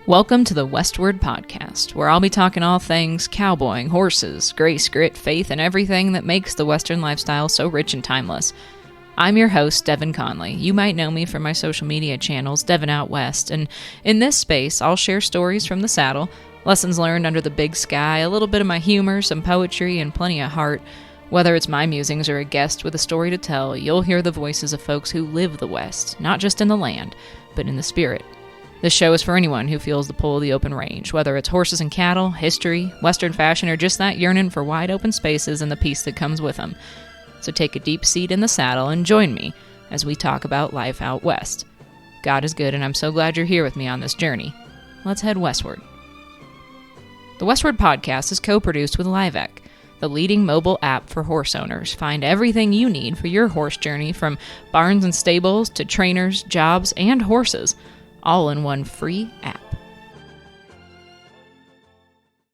Welcome to the Westward podcast, where I'll be talking all things cowboying, horses, grace, grit, faith, and everything that makes the Western lifestyle so rich and timeless. I'm your host, Devin Conley. You might know me from my social media channels, Devin Out West, and in this space, I'll share stories from the saddle, lessons learned under the big sky, a little bit of my humor, some poetry, and plenty of heart. Whether it's my musings or a guest with a story to tell, you'll hear the voices of folks who live the West, not just in the land, but in the spirit. This show is for anyone who feels the pull of the open range, whether it's horses and cattle, history, Western fashion, or just that yearning for wide open spaces and the peace that comes with them. So take a deep seat in the saddle and join me as we talk about life out west. God is good, and I'm so glad you're here with me on this journey. Let's head westward. The Westward podcast is co-produced with LiveEQ, the leading mobile app for horse owners. Find everything you need for your horse journey, from barns and stables to trainers, jobs, and horses, all in one free app.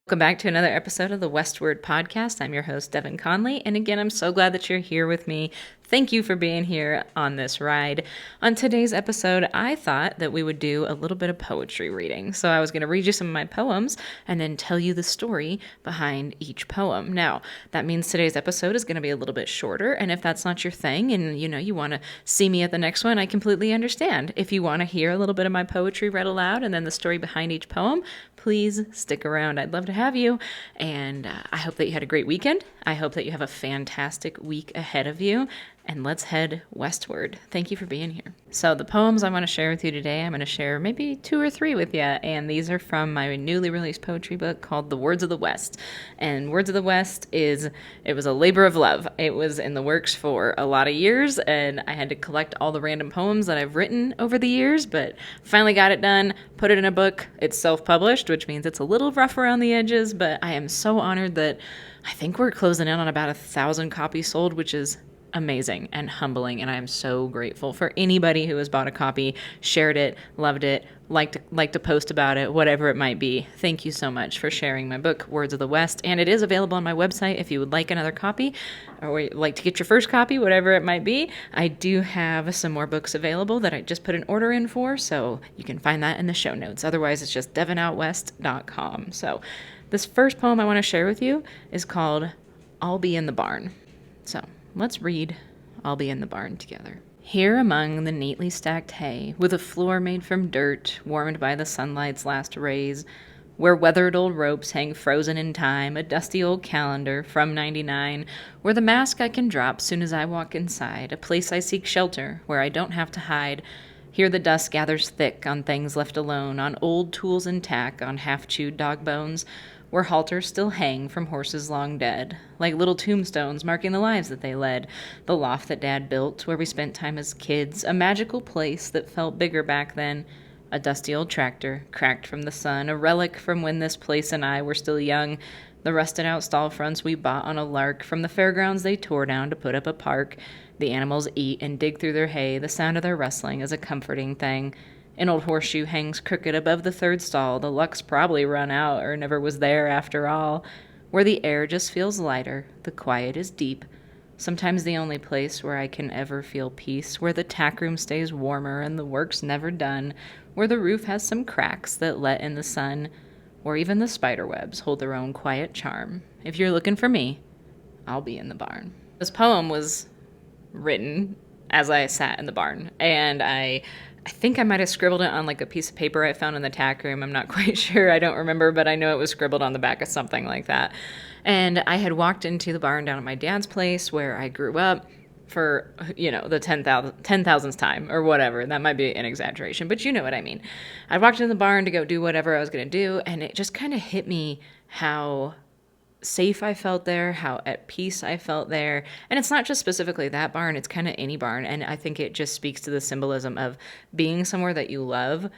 Welcome back to another episode of the Westward podcast. I'm your host, Devin Conley, and again, I'm so glad that you're here with me. Thank you for being here on this ride. On today's episode, I thought that we would do a little bit of poetry reading. So I was going to read you some of my poems and then tell you the story behind each poem. Now, that means today's episode is going to be a little bit shorter, and if that's not your thing and you want to see me at the next one, I completely understand. If you want to hear a little bit of my poetry read aloud and then the story behind each poem, please stick around. I'd love to have you, and I hope that you had a great weekend. I hope that you have a fantastic week ahead of you, and let's head westward. Thank you for being here. So the poems I want to share with you today, I'm going to share maybe 2 or 3 with you, and these are from my newly released poetry book called The Words of the West. And Words of the West it was a labor of love. It was in the works for a lot of years, and I had to collect all the random poems that I've written over the years, but finally got it done, put it in a book. It's self-published, which means it's a little rough around the edges, but I am so honored that I think we're closing in on about 1,000 copies sold, which is amazing and humbling, and I am so grateful for anybody who has bought a copy, shared it, loved it, liked to post about it, whatever it might be. Thank you so much for sharing my book, Words of the West, and it is available on my website if you would like another copy or like to get your first copy, whatever it might be. I do have some more books available that I just put an order in for, so you can find that in the show notes. Otherwise, it's just devinoutwest.com. So this first poem I want to share with you is called I'll Be in the Barn. So let's read I'll Be in the Barn together. Here among the neatly stacked hay, with a floor made from dirt, warmed by the sunlight's last rays, where weathered old ropes hang frozen in time, a dusty old calendar from '99, where the mask I can drop soon as I walk inside, a place I seek shelter, where I don't have to hide. Here the dust gathers thick on things left alone, on old tools and tack, on half-chewed dog bones, where halters still hang from horses long dead, like little tombstones marking the lives that they led. The loft that Dad built, where we spent time as kids, a magical place that felt bigger back then. A dusty old tractor, cracked from the sun, a relic from when this place and I were still young. The rusted-out stall fronts we bought on a lark from the fairgrounds they tore down to put up a park. The animals eat and dig through their hay, the sound of their rustling is a comforting thing. An old horseshoe hangs crooked above the third stall. The luck's probably run out or never was there after all. Where the air just feels lighter, the quiet is deep. Sometimes the only place where I can ever feel peace. Where the tack room stays warmer and the work's never done. Where the roof has some cracks that let in the sun. Where even the spider webs hold their own quiet charm. If you're looking for me, I'll be in the barn. This poem was written as I sat in the barn, and I think I might have scribbled it on like a piece of paper I found in the tack room. I'm not quite sure. I don't remember, but I know it was scribbled on the back of something like that. And I had walked into the barn down at my dad's place where I grew up for, the 10,000th time or whatever. That might be an exaggeration, but you know what I mean. I walked into the barn to go do whatever I was going to do, and it just kind of hit me how safe I felt there, how at peace I felt there. And it's not just specifically that barn, it's kind of any barn. And I think it just speaks to the symbolism of being somewhere that you love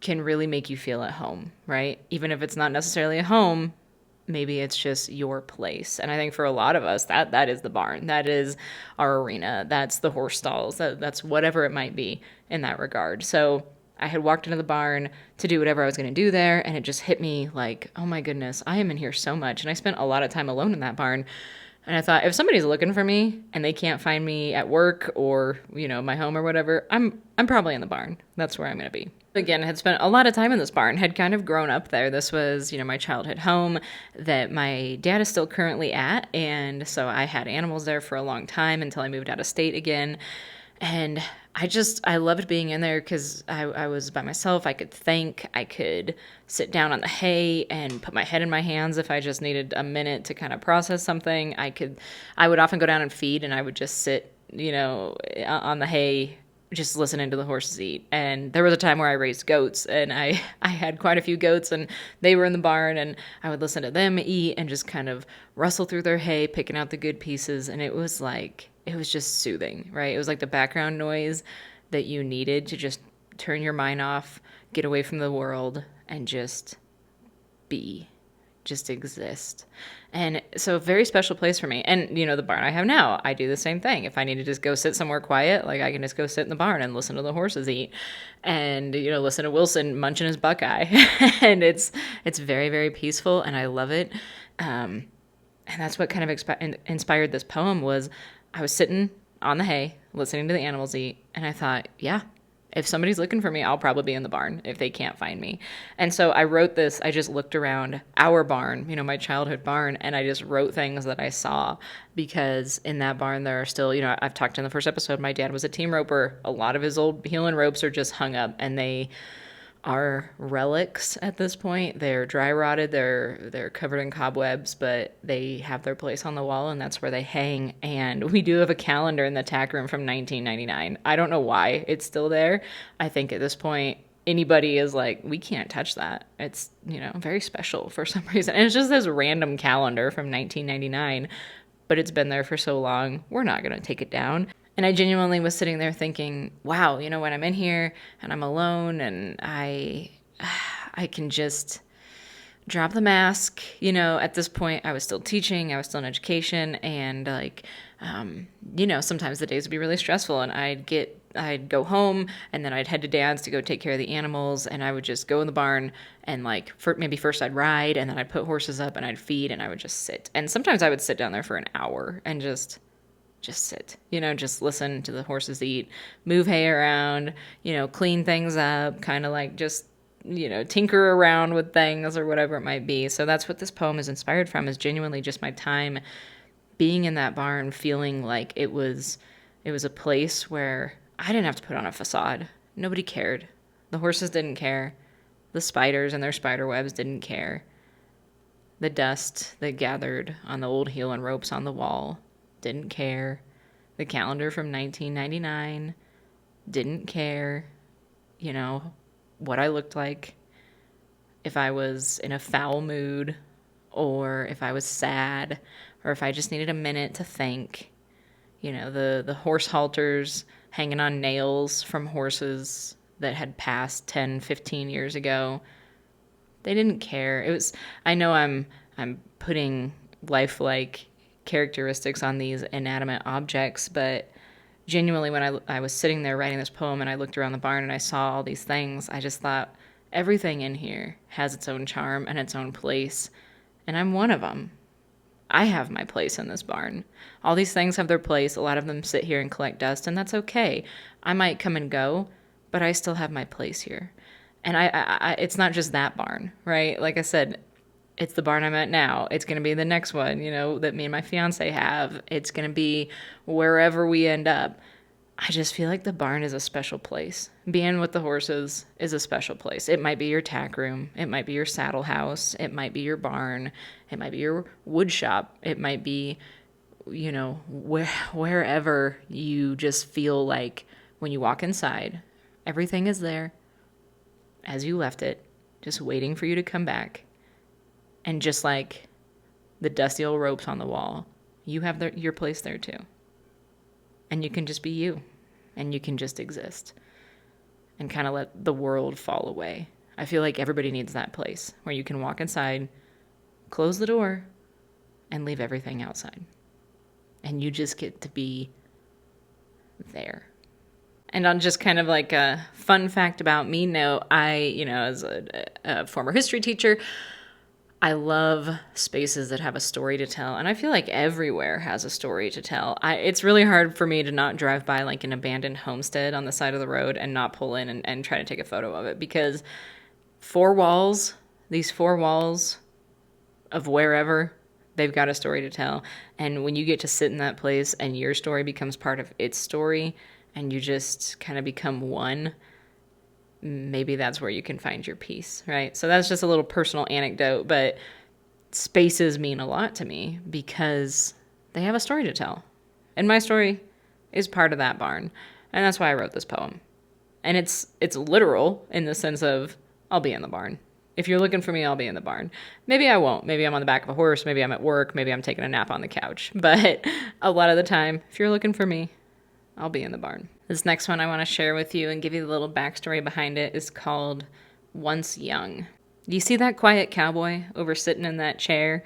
can really make you feel at home, right? Even if it's not necessarily a home, maybe it's just your place. And I think for a lot of us, that is the barn. That is our arena. That's the horse stalls. That's whatever it might be in that regard. So I had walked into the barn to do whatever I was going to do there, and it just hit me like, oh my goodness, I am in here so much. And I spent a lot of time alone in that barn. And I thought, if somebody's looking for me and they can't find me at work or, my home or whatever, I'm probably in the barn. That's where I'm going to be. Again, had spent a lot of time in this barn, had kind of grown up there. This was, my childhood home that my dad is still currently at. And so I had animals there for a long time until I moved out of state again. And I loved being in there because I was by myself. I could think, I could sit down on the hay and put my head in my hands if I just needed a minute to kind of process something. I would often go down and feed, and I would just sit, on the hay, just listening to the horses eat. And there was a time where I raised goats, and I had quite a few goats, and they were in the barn, and I would listen to them eat and just kind of rustle through their hay, picking out the good pieces. And it was just soothing, right? It was like the background noise that you needed to just turn your mind off, get away from the world, and just be, just exist. And so a very special place for me. And, the barn I have now, I do the same thing. If I need to just go sit somewhere quiet, like I can just go sit in the barn and listen to the horses eat and, listen to Wilson munching his Buckeye. And it's very, very peaceful, and I love it. And that's what kind of inspired this poem. Was I was sitting on the hay, listening to the animals eat, and I thought, yeah, if somebody's looking for me, I'll probably be in the barn if they can't find me. And so I wrote this. I just looked around our barn, my childhood barn, and I just wrote things that I saw, because in that barn there are still, I've talked in the first episode, my dad was a team roper. A lot of his old heeling ropes are just hung up, and they are relics at this point. They're dry rotted, they're covered in cobwebs, but they have their place on the wall, and that's where they hang. And we do have a calendar in the tack room from 1999. I don't know why it's still there. I think at this point anybody is like, we can't touch that. It's, very special for some reason. And it's just this random calendar from 1999, but it's been there for so long, we're not going to take it down. And I genuinely was sitting there thinking, wow, when I'm in here and I'm alone and I can just drop the mask. At this point I was still teaching, I was still in education, and sometimes the days would be really stressful, and I'd go home, and then I'd head to Dad's to go take care of the animals, and I would just go in the barn and maybe first I'd ride, and then I'd put horses up and I'd feed, and I would just sit. And sometimes I would sit down there for an hour and just sit, just listen to the horses eat, move hay around, clean things up, kind of like just, tinker around with things or whatever it might be. So that's what this poem is inspired from, is genuinely just my time being in that barn, feeling like it was a place where I didn't have to put on a facade. Nobody cared. The horses didn't care. The spiders and their spider webs didn't care. The dust that gathered on the old heel and ropes on the wall didn't care. The calendar from 1999 didn't care, what I looked like, if I was in a foul mood, or if I was sad, or if I just needed a minute to think. The horse halters hanging on nails from horses that had passed 10, 15 years ago, they didn't care. I know I'm putting lifelike characteristics on these inanimate objects, but genuinely when I was sitting there writing this poem and I looked around the barn and I saw all these things, I just thought, everything in here has its own charm and its own place, and I'm one of them. I have my place in this barn. All these things have their place. A lot of them sit here and collect dust, and that's okay. I might come and go, but I still have my place here. And I it's not just that barn, right? Like I said, it's the barn I'm at now. It's going to be the next one, that me and my fiance have. It's going to be wherever we end up. I just feel like the barn is a special place. Being with the horses is a special place. It might be your tack room. It might be your saddle house. It might be your barn. It might be your wood shop. It might be, wherever you just feel like when you walk inside, everything is there as you left it, just waiting for you to come back. And just like the dusty old ropes on the wall, you have your place there too. And you can just be you. And you can just exist. And kind of let the world fall away. I feel like everybody needs that place where you can walk inside, close the door, and leave everything outside. And you just get to be there. And on just kind of like a fun fact about me note, I, as a former history teacher, I love spaces that have a story to tell, and I feel like everywhere has a story to tell. It's really hard for me to not drive by like an abandoned homestead on the side of the road and not pull in and try to take a photo of it, because these four walls of wherever, they've got a story to tell. And when you get to sit in that place and your story becomes part of its story and you just kind of become one, maybe that's where you can find your peace, right? So that's just a little personal anecdote, but spaces mean a lot to me because they have a story to tell. And my story is part of that barn. And that's why I wrote this poem. And it's literal in the sense of I'll be in the barn. If you're looking for me, I'll be in the barn. Maybe I won't. Maybe I'm on the back of a horse. Maybe I'm at work. Maybe I'm taking a nap on the couch. But a lot of the time, if you're looking for me, I'll be in the barn. This next one I want to share with you and give you the little backstory behind it is called Once Young. Do you see that quiet cowboy over sitting in that chair,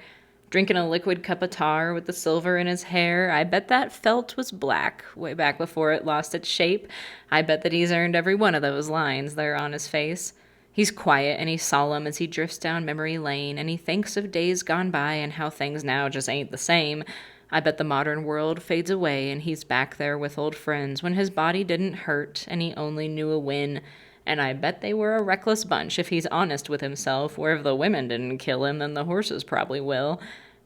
drinking a liquid cup of tar with the silver in his hair? I bet that felt was black way back before it lost its shape. I bet that he's earned every one of those lines there on his face. He's quiet and he's solemn as he drifts down memory lane, and he thinks of days gone by and how things now just ain't the same. I bet the modern world fades away and he's back there with old friends when his body didn't hurt and he only knew a win. And I bet they were a reckless bunch if he's honest with himself, where if the women didn't kill him, then the horses probably will.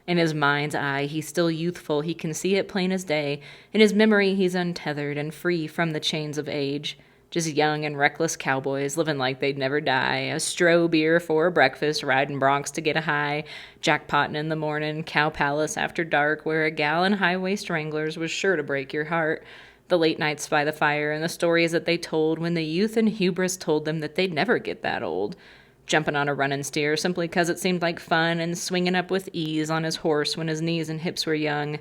In his mind's eye, he's still youthful, he can see it plain as day. In his memory, he's untethered and free from the chains of age. Just young and reckless cowboys living like they'd never die. A stroh beer for breakfast, riding broncs to get a high. Jackpotting in the morning, cow palace after dark, where a gal in high-waist wranglers was sure to break your heart. The late nights by the fire and the stories that they told when the youth and hubris told them that they'd never get that old. Jumping on a running steer simply 'cause it seemed like fun, and swinging up with ease on his horse when his knees and hips were young.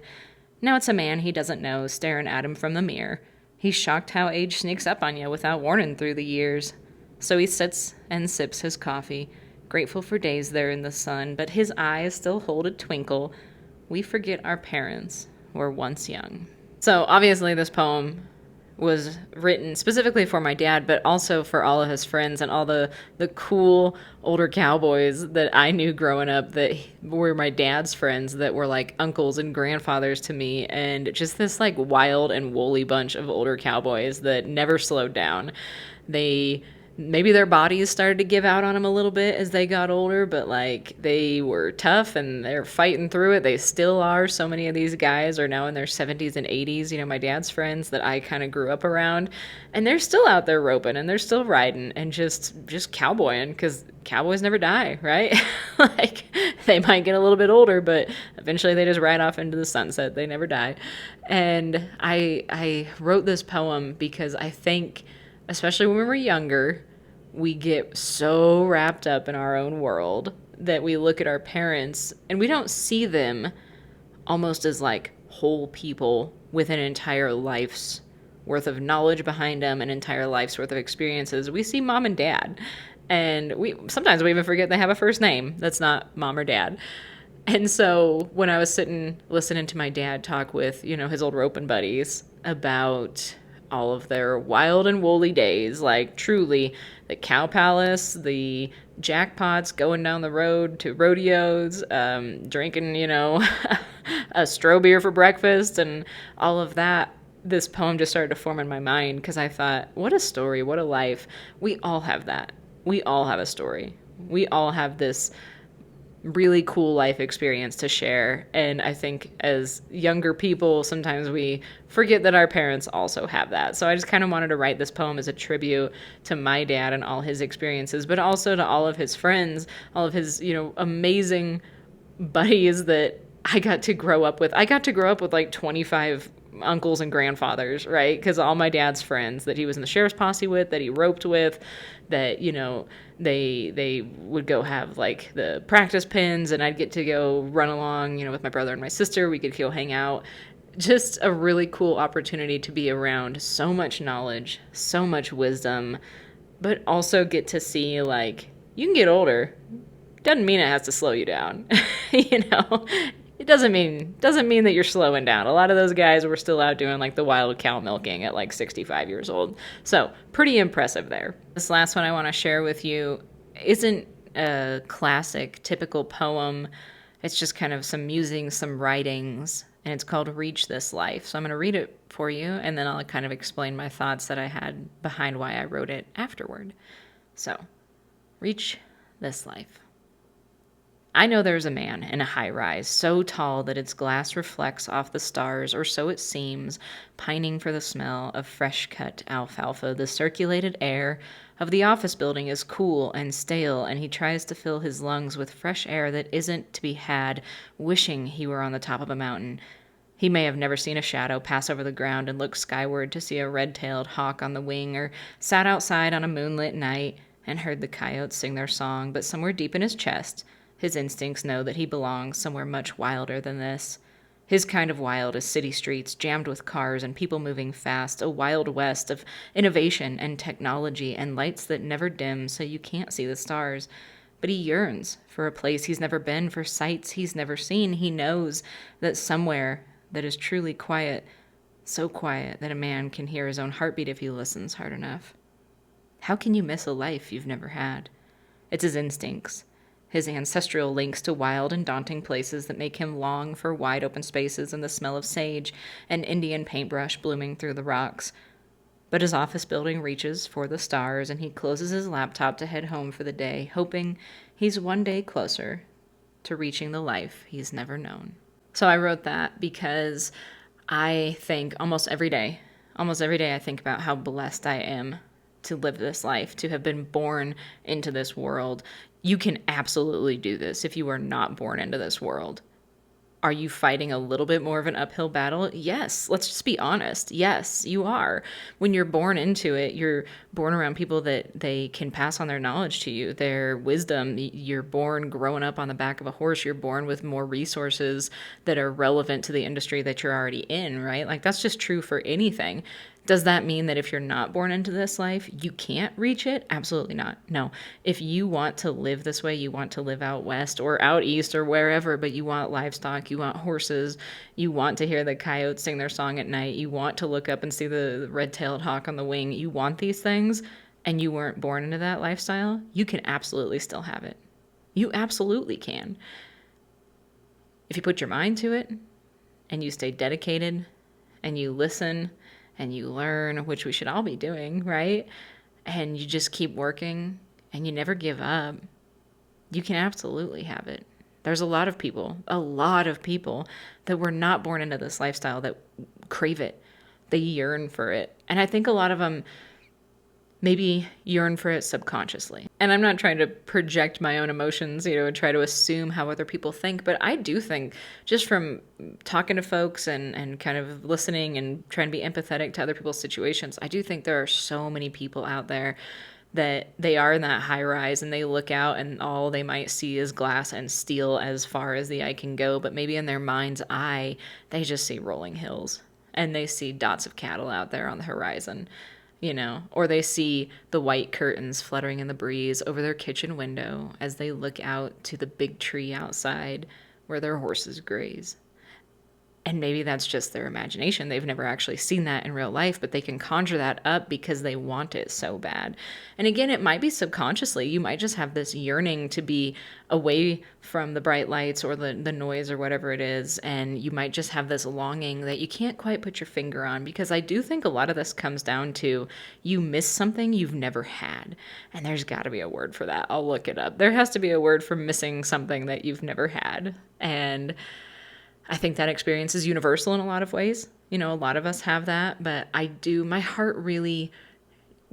Now it's a man he doesn't know staring at him from the mirror. He's shocked how age sneaks up on you without warning through the years. So he sits and sips his coffee, grateful for days there in the sun, but his eyes still hold a twinkle. We forget our parents were once young. So obviously this poem was written specifically for my dad, but also for all of his friends and all the cool older cowboys that I knew growing up that were my dad's friends, that were like uncles and grandfathers to me, and just this like wild and woolly bunch of older cowboys that never slowed down. Maybe their bodies started to give out on them a little bit as they got older, but like they were tough and they're fighting through it. They still are. So many of these guys are now in their 70s and 80s, my dad's friends that I kind of grew up around, and they're still out there roping and they're still riding and just cowboying, because cowboys never die, right? Like they might get a little bit older, but eventually they just ride off into the sunset. They never die. And I wrote this poem because I think, especially when we're younger, we get so wrapped up in our own world that we look at our parents and we don't see them almost as like whole people with an entire life's worth of knowledge behind them, an entire life's worth of experiences. We see mom and dad, and sometimes we even forget they have a first name that's not mom or dad. And so when I was sitting listening to my dad talk with, his old roping buddies about all of their wild and woolly days, like truly the cow palace, the jackpots, going down the road to rodeos, drinking, a stroh beer for breakfast and all of that, this poem just started to form in my mind, because I thought, what a story, what a life. We all have that. We all have a story. We all have this really cool life experience to share. And I think as younger people, sometimes we forget that our parents also have that. So I just kind of wanted to write this poem as a tribute to my dad and all his experiences, but also to all of his friends, all of his, amazing buddies that I got to grow up with. I got to grow up with like 25 uncles and grandfathers, right? Because all my dad's friends that he was in the sheriff's posse with, that he roped with, that, they would go have like the practice pins, and I'd get to go run along, with my brother and my sister. We could go hang out. Just a really cool opportunity to be around so much knowledge, so much wisdom, but also get to see like, you can get older. Doesn't mean it has to slow you down. It doesn't mean that you're slowing down. A lot of those guys were still out doing like the wild cow milking at like 65 years old. So pretty impressive there. This last one I want to share with you isn't a classic, typical poem. It's just kind of some musings, some writings, and it's called Reach This Life. So I'm going to read it for you, and then I'll kind of explain my thoughts that I had behind why I wrote it afterward. So, Reach This Life. I know there's a man in a high rise, so tall that its glass reflects off the stars, or so it seems, pining for the smell of fresh cut alfalfa. The circulated air of the office building is cool and stale, and he tries to fill his lungs with fresh air that isn't to be had, wishing he were on the top of a mountain. He may have never seen a shadow pass over the ground and look skyward to see a red-tailed hawk on the wing, or sat outside on a moonlit night and heard the coyotes sing their song, but somewhere deep in his chest, his instincts know that he belongs somewhere much wilder than this. His kind of wild is city streets, jammed with cars and people moving fast, a wild west of innovation and technology and lights that never dim so you can't see the stars. But he yearns for a place he's never been, for sights he's never seen. He knows that somewhere that is truly quiet, so quiet that a man can hear his own heartbeat if he listens hard enough. How can you miss a life you've never had? It's his instincts, his ancestral links to wild and daunting places that make him long for wide open spaces and the smell of sage and Indian paintbrush blooming through the rocks. But his office building reaches for the stars, and he closes his laptop to head home for the day, hoping he's one day closer to reaching the life he's never known. So I wrote that because I think almost every day I think about how blessed I am to live this life, to have been born into this world. You can absolutely do this if you are not born into this world. Are you fighting a little bit more of an uphill battle? Yes. Let's just be honest. Yes, you are. When you're born into it, you're born around people that they can pass on their knowledge to you, their wisdom. You're born growing up on the back of a horse. You're born with more resources that are relevant to the industry that you're already in, right? Like, that's just true for anything. Does that mean that if you're not born into this life, you can't reach it? Absolutely not. No. If you want to live this way, you want to live out west or out east or wherever, but you want livestock, you want horses, you want to hear the coyotes sing their song at night, you want to look up and see the red-tailed hawk on the wing, you want these things, and you weren't born into that lifestyle, you can absolutely still have it. You absolutely can. If you put your mind to it, and you stay dedicated, and you listen, and you learn, which we should all be doing, right? And you just keep working and you never give up, you can absolutely have it. There's a lot of people that were not born into this lifestyle that crave it. They yearn for it. And I think a lot of them maybe yearn for it subconsciously. And I'm not trying to project my own emotions, and try to assume how other people think, but I do think, just from talking to folks and kind of listening and trying to be empathetic to other people's situations, I do think there are so many people out there that they are in that high rise and they look out and all they might see is glass and steel as far as the eye can go, but maybe in their mind's eye, they just see rolling hills and they see dots of cattle out there on the horizon. Or they see the white curtains fluttering in the breeze over their kitchen window as they look out to the big tree outside where their horses graze. And maybe that's just their imagination. They've never actually seen that in real life, but they can conjure that up because they want it so bad. And again, it might be subconsciously. You might just have this yearning to be away from the bright lights or the noise or whatever it is. And you might just have this longing that you can't quite put your finger on, because I do think a lot of this comes down to you miss something you've never had. And there's got to be a word for that. I'll look it up. There has to be a word for missing something that you've never had. And I think that experience is universal in a lot of ways. A lot of us have that, but my heart really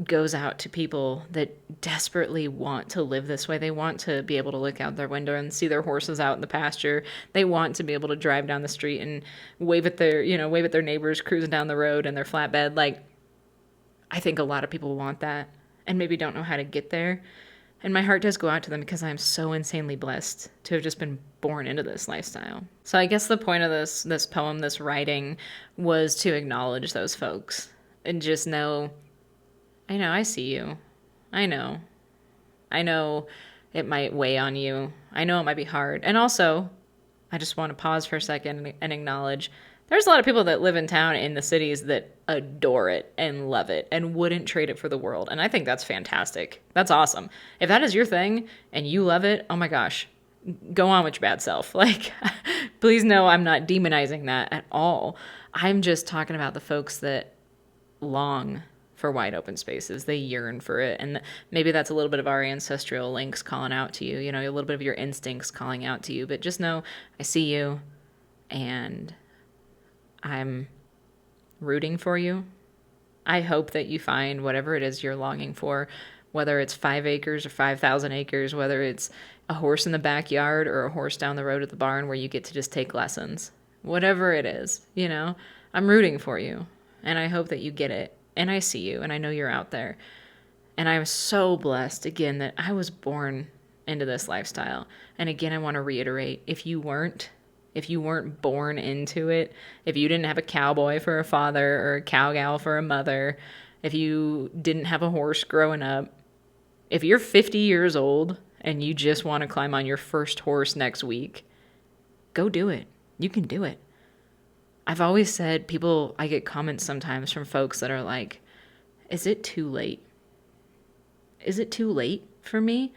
goes out to people that desperately want to live this way. They want to be able to look out their window and see their horses out in the pasture. They want to be able to drive down the street and wave at their neighbors cruising down the road in their flatbed. Like, I think a lot of people want that and maybe don't know how to get there. And my heart does go out to them because I'm so insanely blessed to have just been born into this lifestyle. So I guess the point of this poem, this writing, was to acknowledge those folks and just know, I see you. I know it might weigh on you. I know it might be hard. And also, I just want to pause for a second and acknowledge There's a lot of people that live in town in the cities that adore it and love it and wouldn't trade it for the world. And I think that's fantastic. That's awesome. If that is your thing and you love it, oh my gosh, go on with your bad self. Like, please know I'm not demonizing that at all. I'm just talking about the folks that long for wide open spaces. They yearn for it. And maybe that's a little bit of our ancestral links calling out to you, a little bit of your instincts calling out to you. But just know I see you and I'm rooting for you. I hope that you find whatever it is you're longing for, whether it's 5 acres or 5,000 acres, whether it's a horse in the backyard or a horse down the road at the barn where you get to just take lessons. Whatever it is, I'm rooting for you. And I hope that you get it. And I see you, and I know you're out there. And I'm so blessed, again, that I was born into this lifestyle. And again, I want to reiterate, if you weren't born into it, if you didn't have a cowboy for a father or a cowgal for a mother, if you didn't have a horse growing up, if you're 50 years old and you just want to climb on your first horse next week, go do it. You can do it. I've always said, I get comments sometimes from folks that are like, is it too late? Is it too late for me?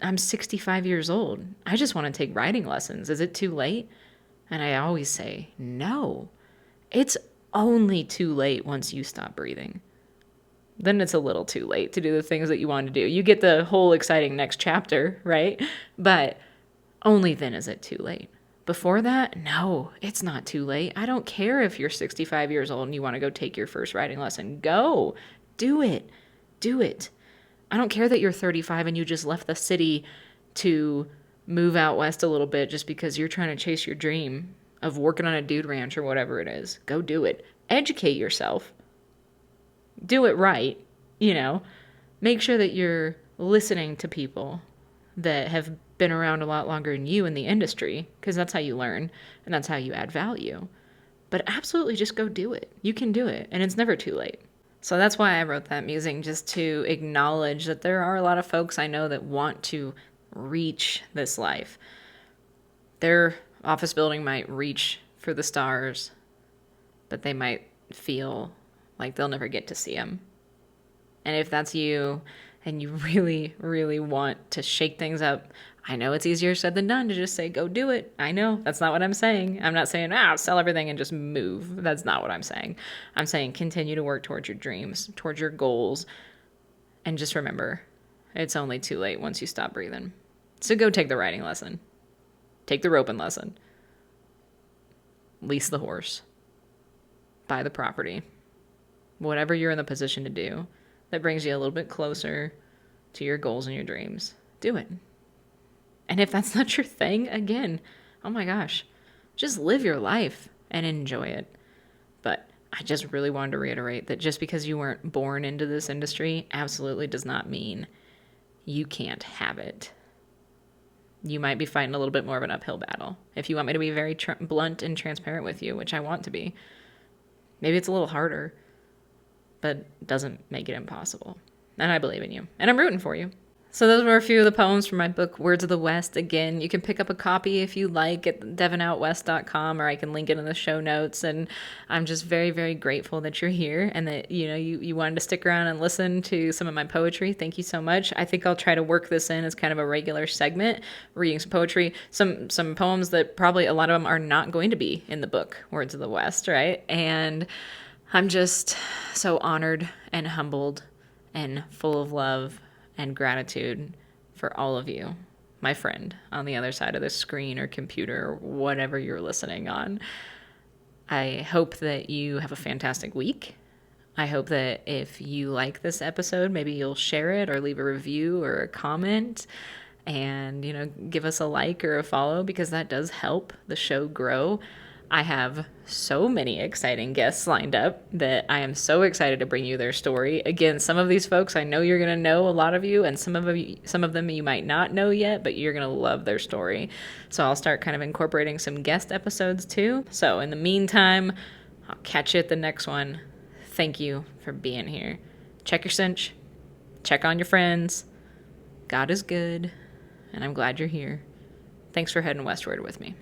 I'm 65 years old. I just want to take riding lessons. Is it too late? And I always say, no, it's only too late once you stop breathing. Then it's a little too late to do the things that you want to do. You get the whole exciting next chapter, right? But only then is it too late. Before that, no, it's not too late. I don't care if you're 65 years old and you want to go take your first riding lesson. Go. Do it. Do it. I don't care that you're 35 and you just left the city to move out west a little bit just because you're trying to chase your dream of working on a dude ranch or whatever it is. Go do it. Educate yourself. Do it right. Make sure that you're listening to people that have been around a lot longer than you in the industry, because that's how you learn and that's how you add value. But absolutely just go do it. You can do it, and it's never too late. So that's why I wrote that musing, just to acknowledge that there are a lot of folks I know that want to reach this life. Their office building might reach for the stars, but they might feel like they'll never get to see them. And if that's you and you really, really want to shake things up, I know it's easier said than done to just say, go do it. I know. That's not what I'm saying. I'm not saying, sell everything and just move. That's not what I'm saying. I'm saying continue to work towards your dreams, towards your goals. And just remember, it's only too late once you stop breathing. So go take the riding lesson. Take the roping lesson. Lease the horse. Buy the property. Whatever you're in the position to do that brings you a little bit closer to your goals and your dreams, do it. And if that's not your thing, again, oh my gosh, just live your life and enjoy it. But I just really wanted to reiterate that just because you weren't born into this industry absolutely does not mean you can't have it. You might be fighting a little bit more of an uphill battle. If you want me to be very blunt and transparent with you, which I want to be, maybe it's a little harder, but doesn't make it impossible. And I believe in you. And I'm rooting for you. So those were a few of the poems from my book, Words of the West. Again, you can pick up a copy if you like at devinoutwest.com, or I can link it in the show notes. And I'm just very, very grateful that you're here and that, you wanted to stick around and listen to some of my poetry. Thank you so much. I think I'll try to work this in as kind of a regular segment, reading some poetry, some poems that probably a lot of them are not going to be in the book, Words of the West, right? And I'm just so honored and humbled and full of love and gratitude for all of you, my friend on the other side of the screen or computer or whatever you're listening on. I hope that you have a fantastic week. I hope that if you like this episode, maybe you'll share it or leave a review or a comment and, give us a like or a follow, because that does help the show grow. I have so many exciting guests lined up that I am so excited to bring you their story. Again, some of these folks I know you're going to know, a lot of you, and some of them you might not know yet, but you're going to love their story. So I'll start kind of incorporating some guest episodes too. So in the meantime, I'll catch you at the next one. Thank you for being here. Check your cinch. Check on your friends. God is good, and I'm glad you're here. Thanks for heading westward with me.